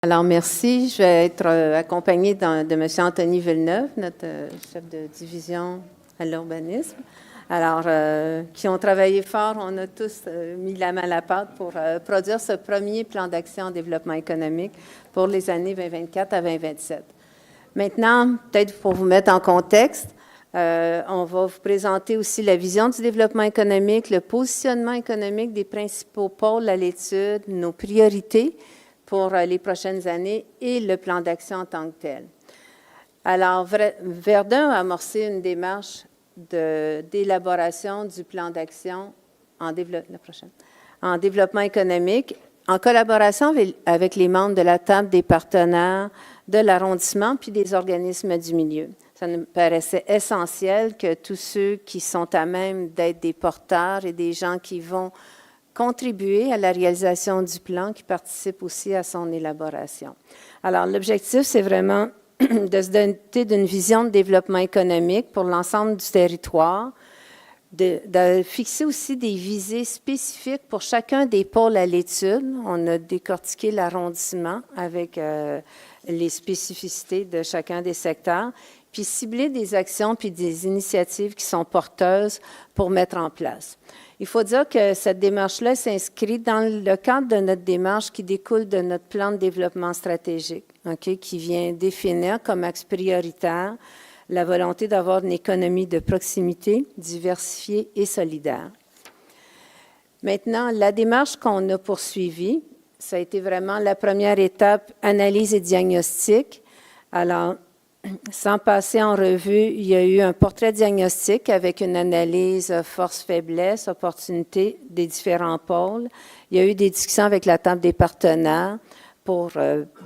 Alors, merci. Je vais être accompagnée de M. Anthony Villeneuve, notre chef de division à l'urbanisme. Alors, qui ont travaillé fort, on a tous mis la main à la pâte pour produire ce premier plan d'action en développement économique pour les années 2024 à 2027. Maintenant, peut-être pour vous mettre en contexte, on va vous présenter aussi la vision du développement économique, le positionnement économique des principaux pôles à l'étude, nos priorités pour les prochaines années et le plan d'action en tant que tel. Alors, Verdun a amorcé une démarche d'élaboration du plan d'action en développement économique en collaboration avec les membres de la table des partenaires de l'arrondissement puis des organismes du milieu. Ça nous paraissait essentiel que tous ceux qui sont à même d'être des porteurs et des gens qui vont contribuer à la réalisation du plan, qui participent aussi à son élaboration. Alors, l'objectif, c'est vraiment de se doter d'une vision de développement économique pour l'ensemble du territoire, de fixer aussi des visées spécifiques pour chacun des pôles à l'étude. On a décortiqué l'arrondissement avec les spécificités de chacun des secteurs, puis cibler des actions puis des initiatives qui sont porteuses pour mettre en place. Il faut dire que cette démarche-là s'inscrit dans le cadre de notre démarche qui découle de notre plan de développement stratégique, qui vient définir comme axe prioritaire la volonté d'avoir une économie de proximité, diversifiée et solidaire. Maintenant, la démarche qu'on a poursuivie, ça a été vraiment la première étape, analyse et diagnostic. Alors, sans passer en revue, il y a eu un portrait diagnostic avec une analyse force-faiblesse, opportunité des différents pôles. Il y a eu des discussions avec la table des partenaires pour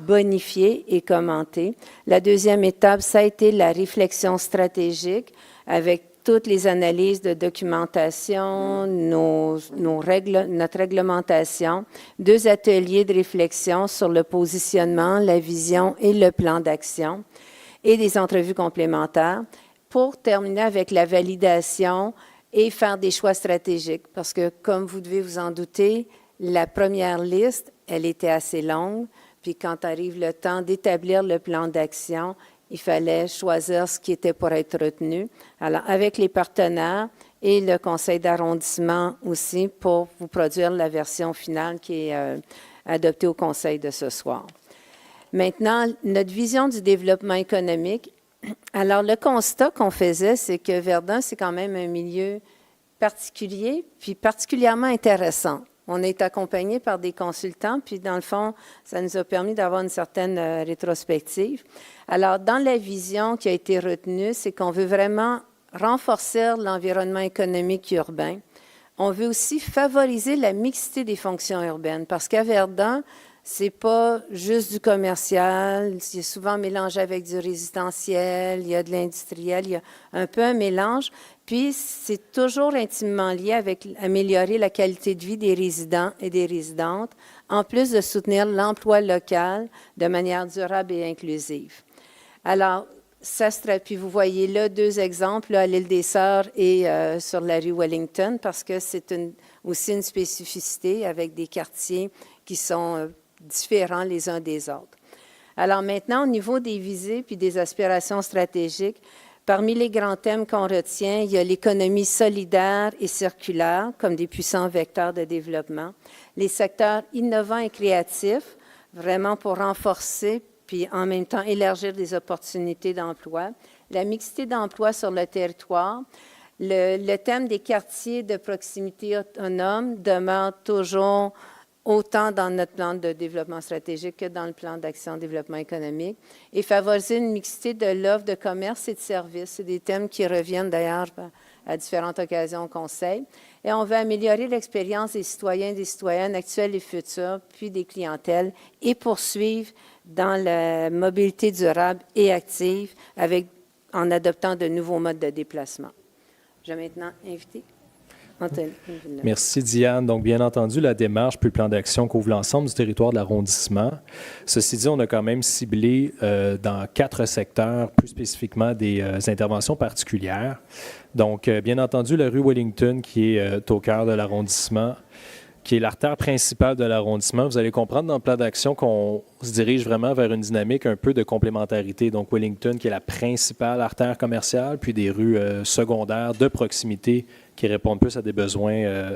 bonifier et commenter. La deuxième étape, ça a été la réflexion stratégique avec toutes les analyses de documentation, notre réglementation, 2 ateliers de réflexion sur le positionnement, la vision et le plan d'action, et des entrevues complémentaires pour terminer avec la validation et faire des choix stratégiques. Parce que, comme vous devez vous en douter, la première liste, elle était assez longue. Puis quand arrive le temps d'établir le plan d'action, il fallait choisir ce qui était pour être retenu. Alors, avec les partenaires et le conseil d'arrondissement aussi pour vous produire la version finale qui est adoptée au conseil de ce soir. Maintenant, notre vision du développement économique. Alors, le constat qu'on faisait, c'est que Verdun, c'est quand même un milieu particulier, puis particulièrement intéressant. On est accompagné par des consultants, puis dans le fond, ça nous a permis d'avoir une certaine rétrospective. Alors, dans la vision qui a été retenue, c'est qu'on veut vraiment renforcer l'environnement économique urbain. On veut aussi favoriser la mixité des fonctions urbaines, parce qu'à Verdun, c'est pas juste du commercial, c'est souvent mélangé avec du résidentiel, il y a de l'industriel, il y a un peu un mélange. Puis, c'est toujours intimement lié avec améliorer la qualité de vie des résidents et des résidentes, en plus de soutenir l'emploi local de manière durable et inclusive. Alors, puis vous voyez là 2 exemples là, à l'île des Sœurs et sur la rue Wellington, parce que c'est aussi une spécificité avec des quartiers qui sont différents les uns des autres. Alors maintenant, au niveau des visées puis des aspirations stratégiques, parmi les grands thèmes qu'on retient, il y a l'économie solidaire et circulaire comme des puissants vecteurs de développement, les secteurs innovants et créatifs, vraiment pour renforcer puis en même temps élargir des opportunités d'emploi, la mixité d'emploi sur le territoire. Le thème des quartiers de proximité autonome demeure toujours autant dans notre plan de développement stratégique que dans le plan d'action développement économique, et favoriser une mixité de l'offre de commerce et de services. C'est des thèmes qui reviennent d'ailleurs à différentes occasions au Conseil. Et on veut améliorer l'expérience des citoyens et des citoyennes actuels et futurs, puis des clientèles, et poursuivre dans la mobilité durable et active en adoptant de nouveaux modes de déplacement. Je vais maintenant inviter Anthony. Merci Diane. Donc, bien entendu, la démarche puis le plan d'action couvre l'ensemble du territoire de l'arrondissement. Ceci dit, on a quand même ciblé dans 4 secteurs, plus spécifiquement des interventions particulières. Donc, bien entendu, la rue Wellington, qui est au cœur de l'arrondissement, qui est l'artère principale de l'arrondissement. Vous allez comprendre dans le plan d'action qu'on se dirige vraiment vers une dynamique un peu de complémentarité. Donc, Wellington, qui est la principale artère commerciale, puis des rues secondaires de proximité qui répondent plus à des besoins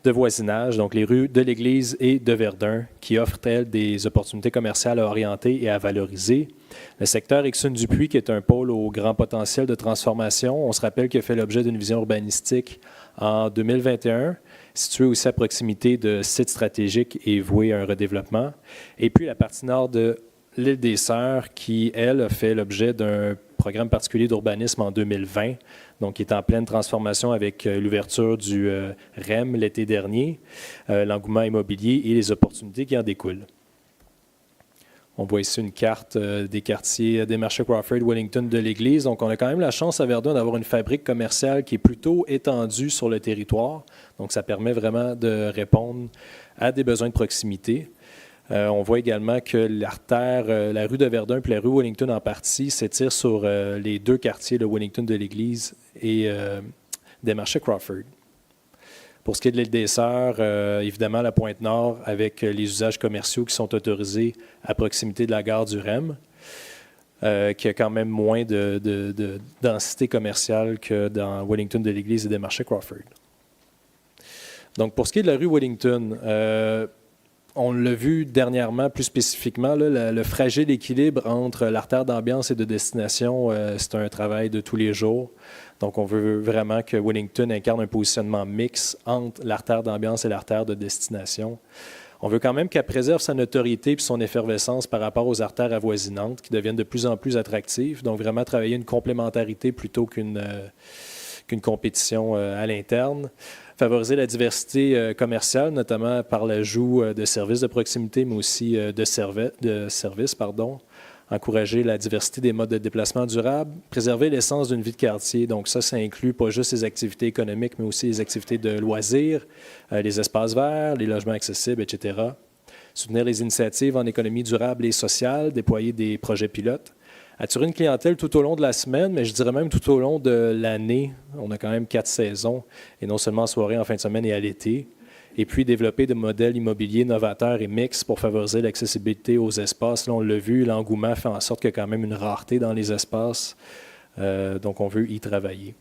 de voisinage. Donc, les rues de l'Église et de Verdun, qui offrent, elles, des opportunités commerciales à orienter et à valoriser. Le secteur Exune-Dupuis, qui est un pôle au grand potentiel de transformation. On se rappelle qu'il a fait l'objet d'une vision urbanistique en 2021, situé aussi à proximité de sites stratégiques et voué à un redéveloppement. Et puis la partie nord de l'île des Sœurs, qui, elle, a fait l'objet d'un programme particulier d'urbanisme en 2020, donc qui est en pleine transformation avec l'ouverture du REM l'été dernier, l'engouement immobilier et les opportunités qui en découlent. On voit ici une carte des quartiers des marchés Crawford, Wellington, de l'Église. Donc, on a quand même la chance à Verdun d'avoir une fabrique commerciale qui est plutôt étendue sur le territoire. Donc, ça permet vraiment de répondre à des besoins de proximité. On voit également que l'artère, la rue de Verdun puis la rue Wellington en partie, s'étire sur les deux quartiers, le Wellington de l'Église et des marchés Crawford. Pour ce qui est de l'île des Sœurs, évidemment, la Pointe-Nord, avec les usages commerciaux qui sont autorisés à proximité de la gare du REM, qui a quand même moins de densité commerciale que dans Wellington de l'Église et des marchés Crawford. Donc, pour ce qui est de la rue Wellington, on l'a vu dernièrement, plus spécifiquement, là, le fragile équilibre entre l'artère d'ambiance et de destination, c'est un travail de tous les jours. Donc, on veut vraiment que Wellington incarne un positionnement mixte entre l'artère d'ambiance et l'artère de destination. On veut quand même qu'elle préserve sa notoriété et son effervescence par rapport aux artères avoisinantes qui deviennent de plus en plus attractives. Donc, vraiment travailler une complémentarité plutôt qu'une compétition à l'interne. Favoriser la diversité commerciale, notamment par l'ajout de services de proximité, mais aussi de services. Encourager la diversité des modes de déplacement durable, préserver l'essence d'une vie de quartier. Donc ça inclut pas juste les activités économiques, mais aussi les activités de loisirs, les espaces verts, les logements accessibles, etc. Soutenir les initiatives en économie durable et sociale, déployer des projets pilotes. Attirer une clientèle tout au long de la semaine, mais je dirais même tout au long de l'année. On a quand même 4 saisons, et non seulement en soirée, en fin de semaine et à l'été. Et puis développer des modèles immobiliers novateurs et mixtes pour favoriser l'accessibilité aux espaces. Là, on l'a vu, l'engouement fait en sorte qu'il y a quand même une rareté dans les espaces. Donc, on veut y travailler.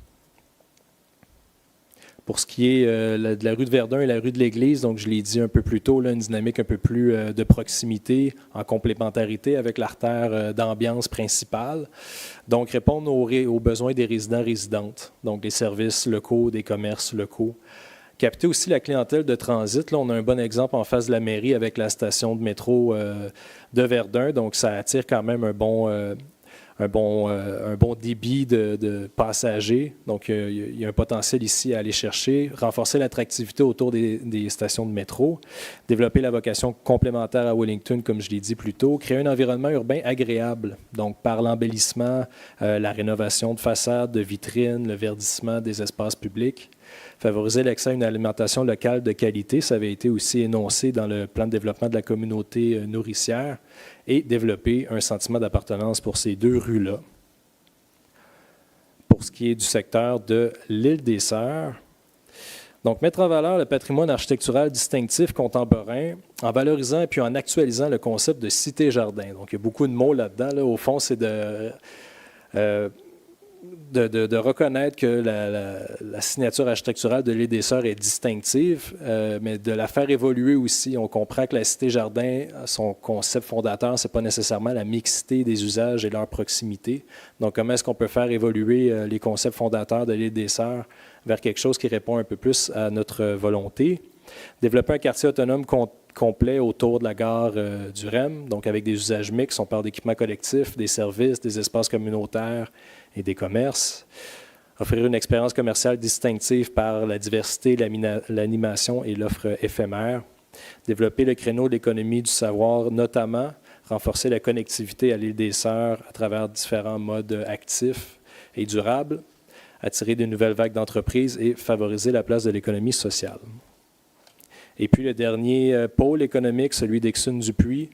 Pour ce qui est de la rue de Verdun et la rue de l'Église, donc je l'ai dit un peu plus tôt, là, une dynamique un peu plus de proximité, en complémentarité avec l'artère d'ambiance principale. Donc, répondre aux besoins des résidents-résidentes, donc des services locaux, des commerces locaux. Capter aussi la clientèle de transit. Là, on a un bon exemple en face de la mairie avec la station de métro de Verdun. Donc, ça attire quand même un bon débit de passagers. Donc, il y a un potentiel ici à aller chercher. Renforcer l'attractivité autour des stations de métro. Développer la vocation complémentaire à Wellington, comme je l'ai dit plus tôt. Créer un environnement urbain agréable. Donc, par l'embellissement, la rénovation de façades, de vitrines, le verdissement des espaces publics. Favoriser l'accès à une alimentation locale de qualité, ça avait été aussi énoncé dans le plan de développement de la communauté nourricière, et développer un sentiment d'appartenance pour ces deux rues-là. Pour ce qui est du secteur de l'île des Sœurs, donc mettre en valeur le patrimoine architectural distinctif contemporain en valorisant et puis en actualisant le concept de cité-jardin. Donc, il y a beaucoup de mots là-dedans. Là. Au fond, c'est de reconnaître que la signature architecturale de l'île des Sœurs est distinctive, mais de la faire évoluer aussi. On comprend que la cité-jardin, son concept fondateur, ce n'est pas nécessairement la mixité des usages et leur proximité. Donc, comment est-ce qu'on peut faire évoluer les concepts fondateurs de l'île des Sœurs vers quelque chose qui répond un peu plus à notre volonté? Développer un quartier autonome complet autour de la gare du REM, donc avec des usages mixtes. On parle d'équipements collectifs, des services, des espaces communautaires et des commerces. Offrir une expérience commerciale distinctive par la diversité, l'animation et l'offre éphémère. Développer le créneau de l'économie du savoir, notamment renforcer la connectivité à l'île des Sœurs à travers différents modes actifs et durables. Attirer de nouvelles vagues d'entreprises et favoriser la place de l'économie sociale. Et puis le dernier pôle économique, celui d'Exune-Dupuis,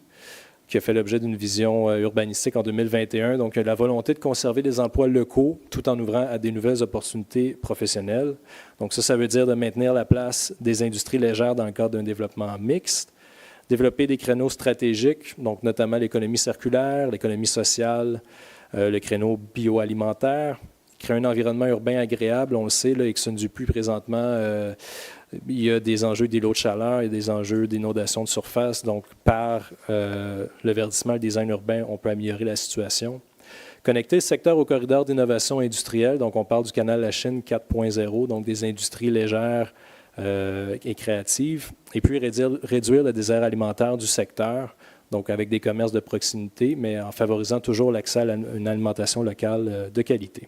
qui a fait l'objet d'une vision urbanistique en 2021. Donc, la volonté de conserver des emplois locaux tout en ouvrant à des nouvelles opportunités professionnelles. Donc, ça veut dire de maintenir la place des industries légères dans le cadre d'un développement mixte, développer des créneaux stratégiques, donc notamment l'économie circulaire, l'économie sociale, le créneau bioalimentaire, créer un environnement urbain agréable. On le sait, là, Exxon-Dupuis, présentement, il y a des enjeux d'îlots de chaleur, il y a des enjeux d'inondation de surface. Donc, par le verdissement, le design urbain, on peut améliorer la situation. Connecter le secteur au corridor d'innovation industrielle. Donc, on parle du canal La Chine 4.0, donc des industries légères et créatives. Et puis, réduire le désert alimentaire du secteur, donc avec des commerces de proximité, mais en favorisant toujours l'accès à une alimentation locale de qualité.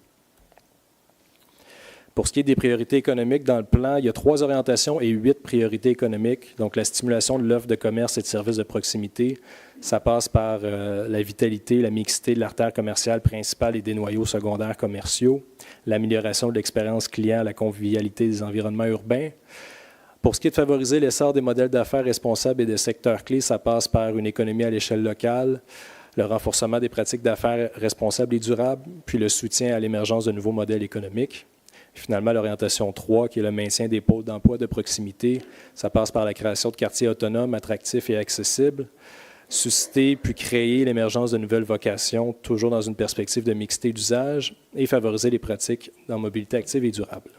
Pour ce qui est des priorités économiques dans le plan, il y a 3 orientations et 8 priorités économiques. Donc, la stimulation de l'offre de commerce et de services de proximité, ça passe par la vitalité, la mixité de l'artère commerciale principale et des noyaux secondaires commerciaux, l'amélioration de l'expérience client, la convivialité des environnements urbains. Pour ce qui est de favoriser l'essor des modèles d'affaires responsables et des secteurs clés, ça passe par une économie à l'échelle locale, le renforcement des pratiques d'affaires responsables et durables, puis le soutien à l'émergence de nouveaux modèles économiques. Finalement, l'orientation 3, qui est le maintien des pôles d'emploi de proximité, ça passe par la création de quartiers autonomes, attractifs et accessibles, susciter puis créer l'émergence de nouvelles vocations, toujours dans une perspective de mixité d'usage, et favoriser les pratiques en mobilité active et durable.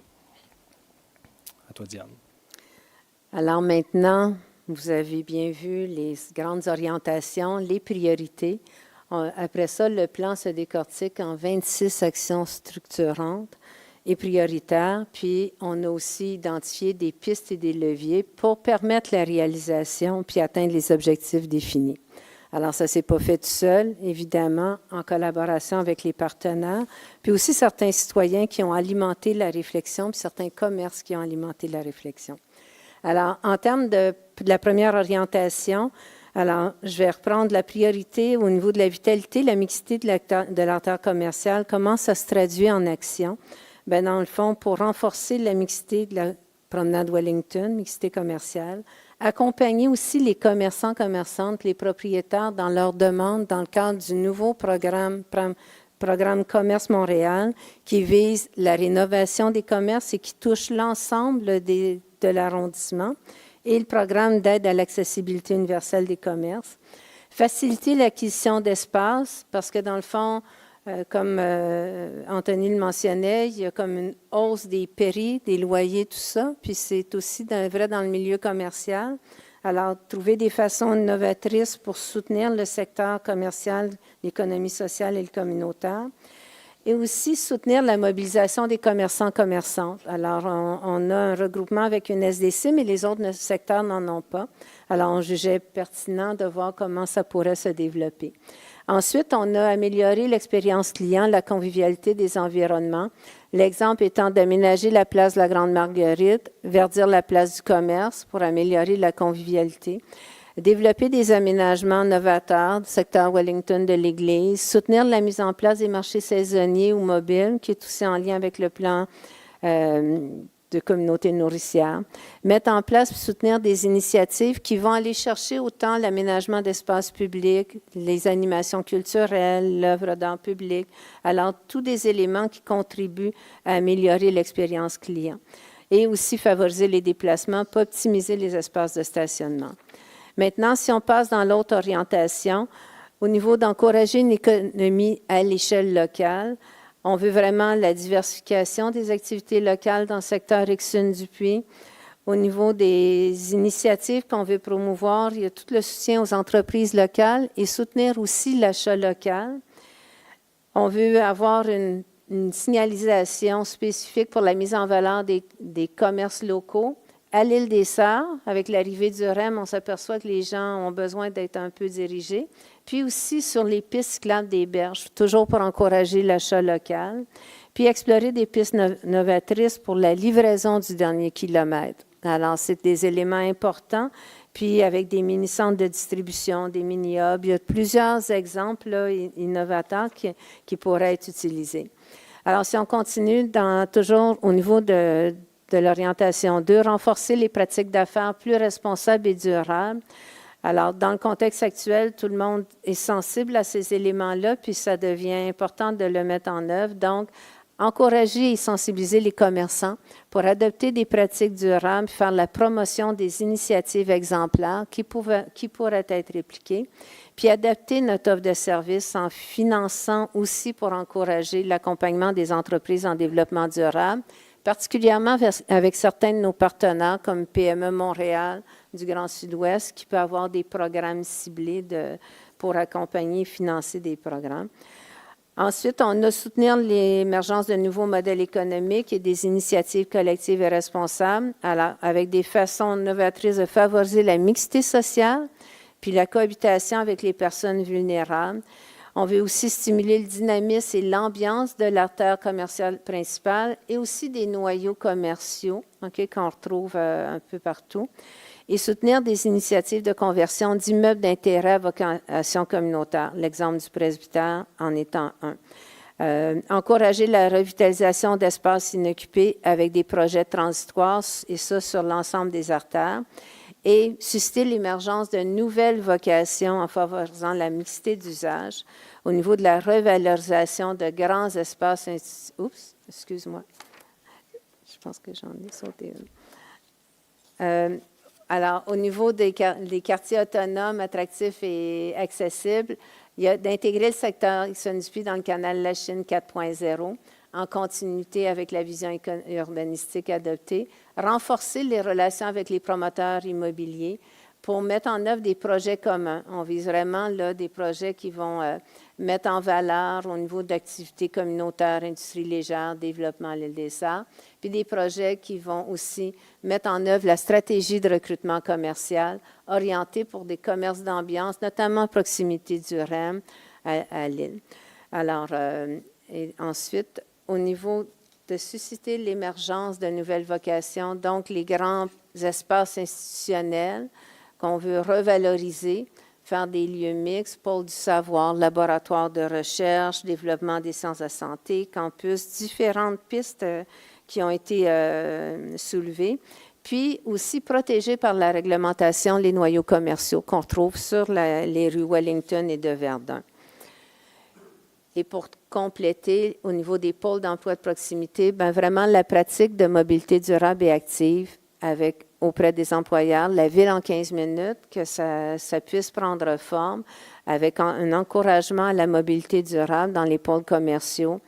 À toi, Diane. Alors maintenant, vous avez bien vu les grandes orientations, les priorités. Après ça, le plan se décortique en 26 actions structurantes et prioritaires, puis on a aussi identifié des pistes et des leviers pour permettre la réalisation puis atteindre les objectifs définis. Alors, ça ne s'est pas fait tout seul, évidemment, en collaboration avec les partenaires, puis aussi certains citoyens qui ont alimenté la réflexion, puis certains commerces qui ont alimenté la réflexion. Alors, en termes de la première orientation, alors, je vais reprendre la priorité au niveau de la vitalité, la mixité de l'artère commerciale, comment ça se traduit en action. Bien, dans le fond, pour renforcer la mixité de la promenade Wellington, mixité commerciale, accompagner aussi les commerçants, commerçantes, les propriétaires dans leurs demandes dans le cadre du nouveau programme Commerce Montréal qui vise la rénovation des commerces et qui touche l'ensemble de l'arrondissement et le programme d'aide à l'accessibilité universelle des commerces. Faciliter l'acquisition d'espace parce que dans le fond, comme Anthony le mentionnait, il y a comme une hausse des prix, des loyers, tout ça. Puis c'est aussi vrai dans le milieu commercial. Alors, trouver des façons innovatrices pour soutenir le secteur commercial, l'économie sociale et le communautaire. Et aussi soutenir la mobilisation des commerçants-commerçantes. Alors, on a un regroupement avec une SDC, mais les autres secteurs n'en ont pas. Alors, on jugeait pertinent de voir comment ça pourrait se développer. Ensuite, on a amélioré l'expérience client, la convivialité des environnements. L'exemple étant d'aménager la place de la Grande Marguerite, verdir la place du commerce pour améliorer la convivialité, développer des aménagements novateurs du secteur Wellington de l'Église, soutenir la mise en place des marchés saisonniers ou mobiles, qui est aussi en lien avec le plan de communautés nourricières, mettre en place et soutenir des initiatives qui vont aller chercher autant l'aménagement d'espaces publics, les animations culturelles, l'œuvre d'art public, alors tous des éléments qui contribuent à améliorer l'expérience client et aussi favoriser les déplacements, pas optimiser les espaces de stationnement. Maintenant, si on passe dans l'autre orientation, au niveau d'encourager une économie à l'échelle locale, on veut vraiment la diversification des activités locales dans le secteur Exxon-Dupuis. Au niveau des initiatives qu'on veut promouvoir, il y a tout le soutien aux entreprises locales et soutenir aussi l'achat local. On veut avoir une signalisation spécifique pour la mise en valeur des commerces locaux. À l'île des Sœurs, avec l'arrivée du REM, on s'aperçoit que les gens ont besoin d'être un peu dirigés. Puis aussi sur les pistes cyclables des berges, toujours pour encourager l'achat local. Puis explorer des pistes novatrices pour la livraison du dernier kilomètre. Alors, c'est des éléments importants. Puis avec des mini-centres de distribution, des mini-hubs, il y a plusieurs exemples là, innovateurs qui pourraient être utilisés. Alors, si on continue toujours au niveau de l'orientation 2, renforcer les pratiques d'affaires plus responsables et durables. Alors, dans le contexte actuel, tout le monde est sensible à ces éléments-là, puis ça devient important de le mettre en œuvre. Donc, encourager et sensibiliser les commerçants pour adopter des pratiques durables, faire la promotion des initiatives exemplaires qui pourraient être répliquées, puis adapter notre offre de services en finançant aussi pour encourager l'accompagnement des entreprises en développement durable, particulièrement avec certains de nos partenaires comme PME Montréal du Grand Sud-Ouest, qui peut avoir des programmes ciblés pour accompagner et financer des programmes. Ensuite, on a soutenir l'émergence de nouveaux modèles économiques et des initiatives collectives et responsables, avec des façons novatrices de favoriser la mixité sociale, puis la cohabitation avec les personnes vulnérables. On veut aussi stimuler le dynamisme et l'ambiance de l'artère commerciale principale et aussi des noyaux commerciaux qu'on retrouve un peu partout. Et soutenir des initiatives de conversion d'immeubles d'intérêt à vocation communautaire. L'exemple du presbytère en étant un. Encourager la revitalisation d'espaces inoccupés avec des projets transitoires, et ça sur l'ensemble des artères. Et susciter l'émergence de nouvelles vocations en favorisant la mixité d'usage au niveau de la revalorisation de grands espaces. Oups, excuse-moi. Je pense que j'en ai sauté une. Alors, au niveau des quartiers autonomes, attractifs et accessibles, il y a d'intégrer le secteur XNUP dans le canal La Chine 4.0, en continuité avec la vision urbanistique adoptée, renforcer les relations avec les promoteurs immobiliers pour mettre en œuvre des projets communs. On vise vraiment là, des projets qui vont mettre en valeur au niveau d'activités communautaires, industrie légère, développement à l'île des Sœurs, puis des projets qui vont aussi mettre en œuvre la stratégie de recrutement commercial orientée pour des commerces d'ambiance, notamment à proximité du REM à l'île. Alors, et ensuite, au niveau de susciter l'émergence de nouvelles vocations, donc les grands espaces institutionnels qu'on veut revaloriser, faire des lieux mixtes, pôle du savoir, laboratoire de recherche, développement des sciences de la santé, campus, différentes pistes qui ont été soulevées, puis aussi protégées par la réglementation les noyaux commerciaux qu'on trouve sur les rues Wellington et de Verdun. Et pour compléter, au niveau des pôles d'emploi de proximité, bien vraiment la pratique de mobilité durable et active auprès des employeurs, la ville en 15 minutes, que ça puisse prendre forme avec un encouragement à la mobilité durable dans les pôles commerciaux,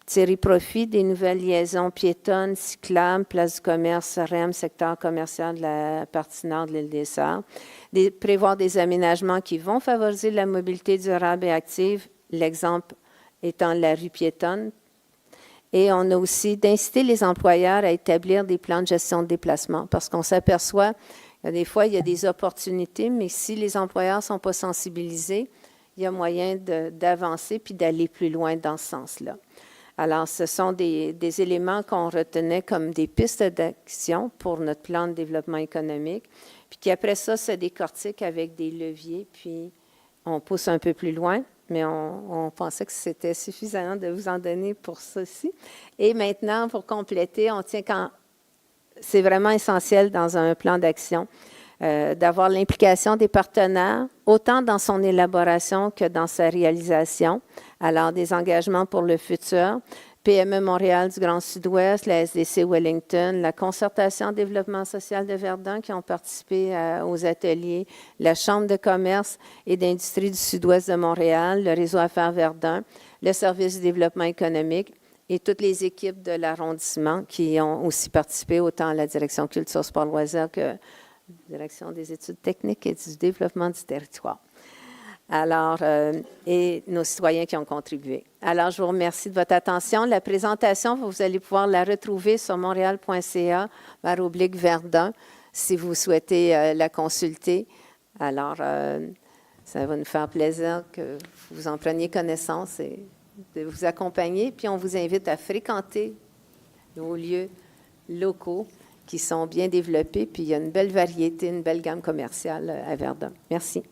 tirer profit des nouvelles liaisons piétonnes, cyclables, place du commerce, REM, secteur commercial de la partie nord de l'île des Sœurs, prévoir des aménagements qui vont favoriser la mobilité durable et active, l'exemple étant la rue piétonne. Et on a aussi d'inciter les employeurs à établir des plans de gestion de déplacement parce qu'on s'aperçoit, des fois, il y a des opportunités, mais si les employeurs ne sont pas sensibilisés, il y a moyen d'avancer puis d'aller plus loin dans ce sens-là. Alors, ce sont des éléments qu'on retenait comme des pistes d'action pour notre plan de développement économique, puis qu'après ça, se décortique avec des leviers, puis on pousse un peu plus loin. Mais on pensait que c'était suffisant de vous en donner pour ceci. Et maintenant, pour compléter, on tient c'est vraiment essentiel dans un plan d'action d'avoir l'implication des partenaires, autant dans son élaboration que dans sa réalisation. Alors, des engagements pour le futur. PME Montréal du Grand Sud-Ouest, la SDC Wellington, la Concertation en développement social de Verdun qui ont participé aux ateliers, la Chambre de commerce et d'industrie du Sud-Ouest de Montréal, le Réseau Affaires Verdun, le Service du développement économique et toutes les équipes de l'arrondissement qui ont aussi participé, autant la Direction Culture, Sport, Loisirs que la Direction des études techniques et du développement du territoire. Alors, et nos citoyens qui ont contribué. Alors, je vous remercie de votre attention. La présentation, vous allez pouvoir la retrouver sur montréal.ca/Verdun si vous souhaitez la consulter. Alors, ça va nous faire plaisir que vous en preniez connaissance et de vous accompagner. Puis, on vous invite à fréquenter nos lieux locaux qui sont bien développés. Puis, il y a une belle variété, une belle gamme commerciale à Verdun. Merci.